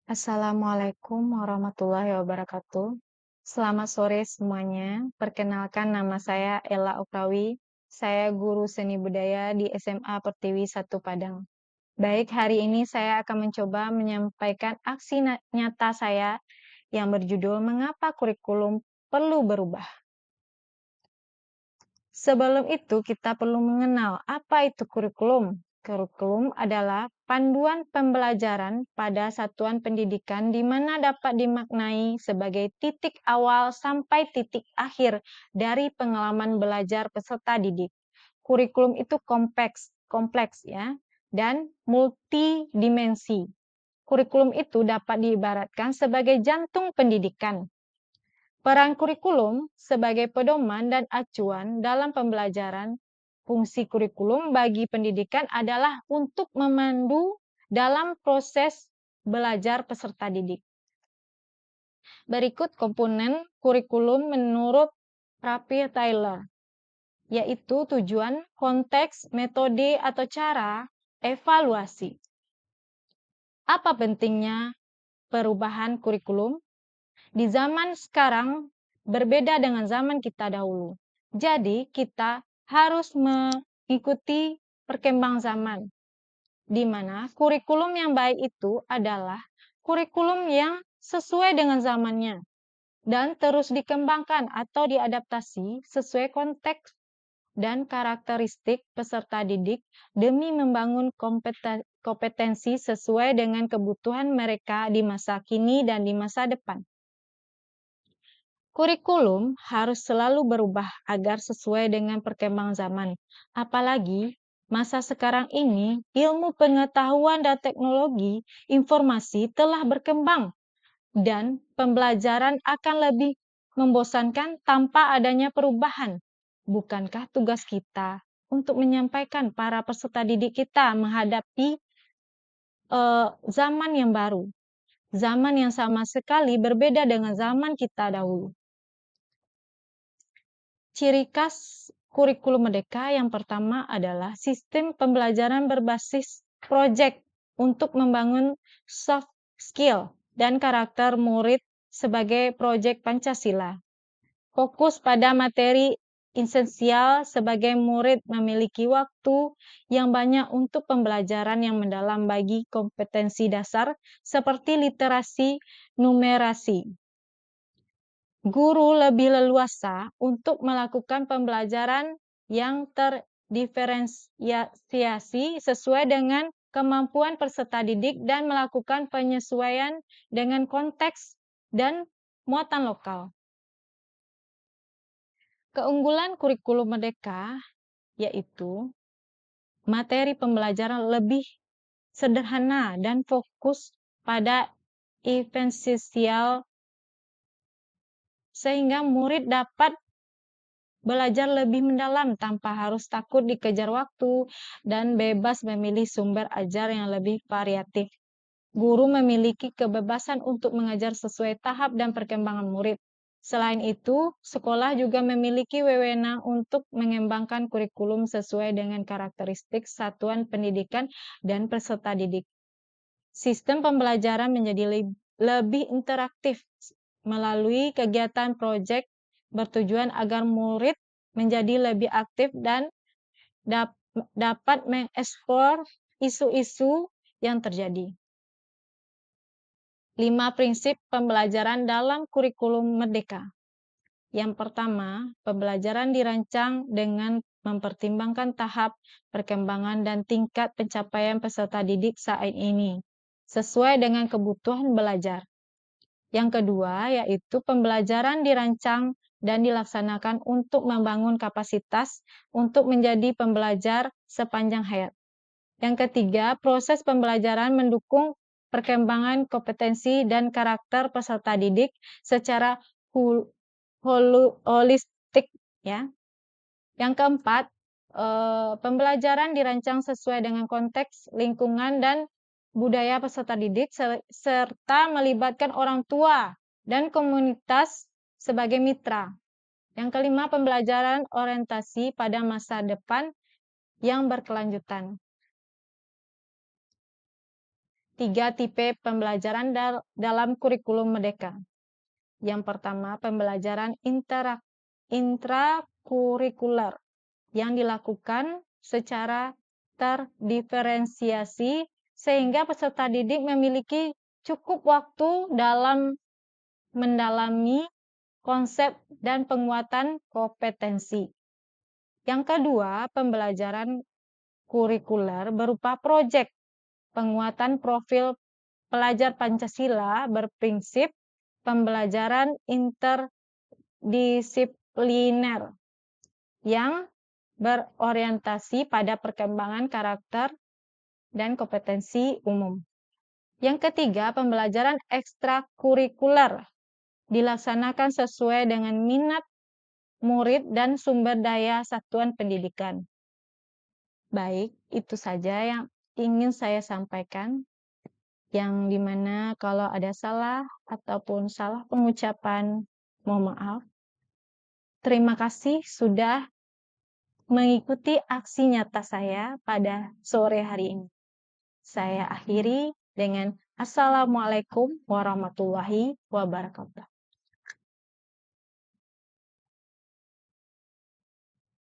Assalamualaikum warahmatullahi wabarakatuh. Selamat sore semuanya. Perkenalkan nama saya Ella Ukrawi. Saya guru seni budaya di SMA Pertiwi 1 Padang. Baik, hari ini saya akan mencoba menyampaikan aksi nyata saya yang berjudul Mengapa Kurikulum Perlu Berubah. Sebelum itu, kita perlu mengenal apa itu kurikulum. Kurikulum adalah panduan pembelajaran pada satuan pendidikan di mana dapat dimaknai sebagai titik awal sampai titik akhir dari pengalaman belajar peserta didik. Kurikulum itu kompleks ya, dan multidimensi. Kurikulum itu dapat diibaratkan sebagai jantung pendidikan. Peran kurikulum sebagai pedoman dan acuan dalam pembelajaran. Fungsi kurikulum bagi pendidikan adalah untuk memandu dalam proses belajar peserta didik. Berikut komponen kurikulum menurut Rapi Taylor, yaitu tujuan, konteks, metode atau cara, evaluasi. Apa pentingnya perubahan kurikulum? Di zaman sekarang berbeda dengan zaman kita dahulu. Jadi, kita harus mengikuti perkembangan zaman, di mana kurikulum yang baik itu adalah kurikulum yang sesuai dengan zamannya dan terus dikembangkan atau diadaptasi sesuai konteks dan karakteristik peserta didik demi membangun kompetensi sesuai dengan kebutuhan mereka di masa kini dan di masa depan. Kurikulum harus selalu berubah agar sesuai dengan perkembangan zaman. Apalagi masa sekarang ini, ilmu pengetahuan dan teknologi informasi telah berkembang dan pembelajaran akan lebih membosankan tanpa adanya perubahan. Bukankah tugas kita untuk menyampaikan para peserta didik kita menghadapi zaman yang baru, zaman yang sama sekali berbeda dengan zaman kita dahulu? Ciri khas kurikulum merdeka yang pertama adalah sistem pembelajaran berbasis proyek untuk membangun soft skill dan karakter murid sebagai proyek Pancasila. Fokus pada materi esensial sebagai murid memiliki waktu yang banyak untuk pembelajaran yang mendalam bagi kompetensi dasar seperti literasi, numerasi. Guru lebih leluasa untuk melakukan pembelajaran yang terdiferensiasi sesuai dengan kemampuan peserta didik dan melakukan penyesuaian dengan konteks dan muatan lokal. Keunggulan kurikulum merdeka yaitu materi pembelajaran lebih sederhana dan fokus pada esensial sehingga murid dapat belajar lebih mendalam tanpa harus takut dikejar waktu dan bebas memilih sumber ajar yang lebih variatif. Guru memiliki kebebasan untuk mengajar sesuai tahap dan perkembangan murid. Selain itu, sekolah juga memiliki wewenang untuk mengembangkan kurikulum sesuai dengan karakteristik satuan pendidikan dan peserta didik. Sistem pembelajaran menjadi lebih interaktif melalui kegiatan proyek bertujuan agar murid menjadi lebih aktif dan dapat mengeksplor isu-isu yang terjadi. 5 prinsip pembelajaran dalam kurikulum merdeka. Yang pertama, pembelajaran dirancang dengan mempertimbangkan tahap perkembangan dan tingkat pencapaian peserta didik saat ini, sesuai dengan kebutuhan belajar. Yang kedua, yaitu pembelajaran dirancang dan dilaksanakan untuk membangun kapasitas untuk menjadi pembelajar sepanjang hayat. Yang ketiga, proses pembelajaran mendukung perkembangan kompetensi dan karakter peserta didik secara holistik. Ya. Yang keempat, pembelajaran dirancang sesuai dengan konteks, lingkungan, dan budaya peserta didik, serta melibatkan orang tua dan komunitas sebagai mitra. Yang kelima, pembelajaran orientasi pada masa depan yang berkelanjutan. 3 tipe pembelajaran dalam kurikulum Merdeka. Yang pertama, pembelajaran intrakurikuler yang dilakukan secara terdiferensiasi sehingga peserta didik memiliki cukup waktu dalam mendalami konsep dan penguatan kompetensi. Yang kedua, pembelajaran kurikuler berupa proyek penguatan profil pelajar Pancasila berprinsip pembelajaran interdisipliner yang berorientasi pada perkembangan karakter dan kompetensi umum. Yang ketiga, pembelajaran ekstrakurikuler dilaksanakan sesuai dengan minat murid dan sumber daya satuan pendidikan. Baik, itu saja yang ingin saya sampaikan, yang dimana kalau ada salah ataupun salah pengucapan, mohon maaf. Terima kasih sudah mengikuti aksi nyata saya pada sore hari ini. Saya akhiri dengan Assalamualaikum warahmatullahi wabarakatuh.